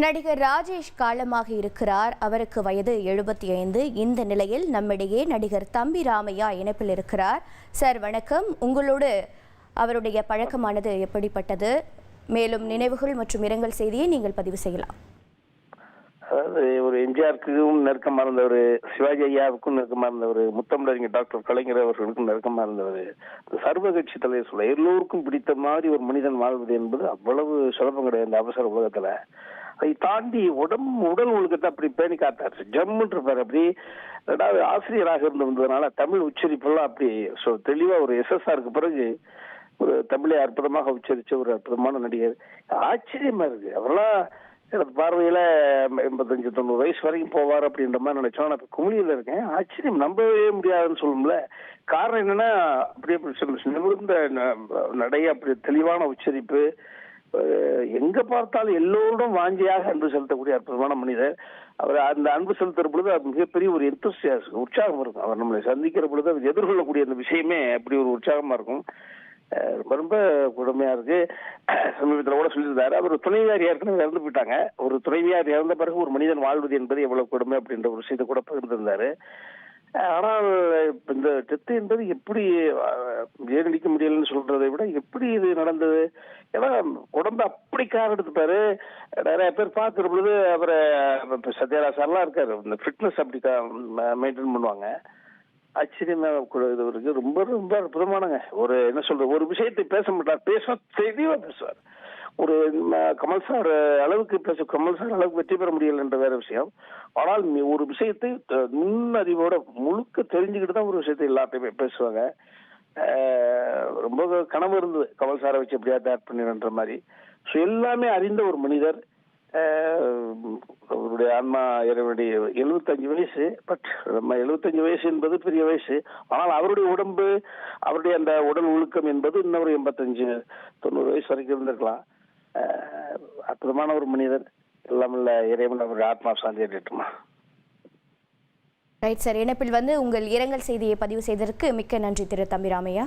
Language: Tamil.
நடிகர் ராஜேஷ் காலமாக இருக்கிறார். அவருக்கு வயது 75. இந்த நிலையில் நம்மிடையே நடிகர் தம்பி ராமையா இணைப்பில் இருக்கிறார். சார் வணக்கம். உங்களோடு அவருடைய பழக்கமானது எப்படிப்பட்டது? மேலும் நினைவுகள் மற்றும் இரங்கல் செய்தியை நீங்கள் பதிவு செய்யலாம். அதாவது ஒரு எம்ஜிஆருக்கும் நெருக்கமாக இருந்தவர், சிவாஜி ஐயாவுக்கும் நெருக்கமாக இருந்தவர், முத்தமிழறிஞர் டாக்டர் கலைஞர் அவர்களுக்கும் நெருக்கமாக இருந்தவர். சர்வ கட்சி தலைவர் சொல்ல எல்லோருக்கும் பிடித்த மாதிரி ஒரு மனிதன் வாழ்வது என்பது அவ்வளவு சுலபம் கிடையாது இந்த அவசர உலகத்துல. அதை தாண்டி உடல் ஒழுக்கத்தை அப்படி பேணி காத்தார். ஜம்முன்னு இருப்பார். அப்படி ரெண்டாவது ஆசிரியராக இருந்து வந்ததுனால தமிழ் உச்சரிப்பெல்லாம் அப்படி தெளிவா ஒரு எஸ்எஸ்ஆருக்கு பிறகு ஒரு தமிழை அற்புதமாக உச்சரிச்ச ஒரு அற்புதமான நடிகர். ஆச்சரியமா இருக்கு. அவரெல்லாம் எனக்கு பார்வையில 85-90 வயசு வரைக்கும் போவார் அப்படின்ற மாதிரி நினைச்சோம். நான் இப்ப குமிழியில இருக்கேன். ஆச்சரியம், நம்பவே முடியாதுன்னு சொல்லும்ல. காரணம் என்னன்னா அப்படியே நிமிர்ந்த நடை, அப்படி தெளிவான உச்சரிப்பு, எங்க பார்த்தாலும் எல்லோரும் வாஞ்சியாக அன்பு செலுத்தக்கூடிய அற்புதமான மனிதர். அவர் அந்த அன்பு செலுத்துற பொழுது அது மிகப்பெரிய ஒரு உற்சாகம் இருக்கும். அவர் நம்மளை சந்திக்கிற பொழுது அவர் எதிர்கொள்ளக்கூடிய அந்த விஷயமே அப்படி ஒரு உற்சாகமா இருக்கும். ரொம்ப ரொம்ப கொடுமையா இருக்கு. சமீபத்தில் கூட சொல்லியிருந்தாரு, அவர் துணைவியார் ஏற்கனவே இறந்து போயிட்டாங்க. ஒரு துணைவியார் இறந்த பிறகு ஒரு மனிதன் வாழ்வது என்பது எவ்வளவு கொடுமை அப்படின்ற ஒரு விஷயத்தை கூட பகிர்ந்திருந்தாரு. ஆனால் இந்த டெத்து என்பது எப்படி ஜீரணிக்க முடியலன்னு சொல்றதை விட எப்படி இது நடந்தது? ஏன்னா உடம்பு அப்படி கார் எடுத்துப்பாரு. நிறைய பேர் பார்க்கிற பொழுது அவரை சத்யராஜெல்லாம் இருக்காரு, இந்த ஃபிட்னஸ் அப்படி மெயின்டைன் பண்ணுவாங்க. ஆச்சரியமா இது இருக்கு. ரொம்ப ரொம்ப அற்புதமானங்க. ஒரு என்ன சொல்றது, ஒரு விஷயத்தை பேச மாட்டார், தெளிவா பேசுவார். ஒரு கமல் சார் அளவுக்கு கமல் சார் அளவுக்கு வெற்றி பெற முடியல என்ற வேற விஷயம். ஆனால் ஒரு விஷயத்தை முன்னறிவோட முழுக்க தெரிஞ்சுக்கிட்டு தான் ஒரு விஷயத்தை எல்லாத்தையுமே பேசுவாங்க. ரொம்ப கனவு இருந்தது கமல் சாரை வச்சு எப்படியாவது ஆட் பண்ணிடுன்ற மாதிரி. ஸோ எல்லாமே அறிந்த ஒரு மனிதர். அவருடைய ஆன்மா இறைவனுடைய 75 வயசு. பட் நம்ம 75 வயசு என்பது பெரிய வயசு. ஆனால் அவருடைய உடம்பு, அவருடைய அந்த உடல் ஒழுக்கம் என்பது இன்னும் ஒரு 85-90 வயசு வரைக்கும் இருந்திருக்கலாம். அற்புதமான ஒரு மனிதர். எல்லாம் இல்ல இறைவன் அவருடைய ஆத்மா சாந்தி அடையட்டுமா. Right sir. இணைப்பில் உங்கள் இரங்கல் செய்தியை பதிவு செய்ததற்கு மிக்க நன்றி திரு தம்பி ராமையா.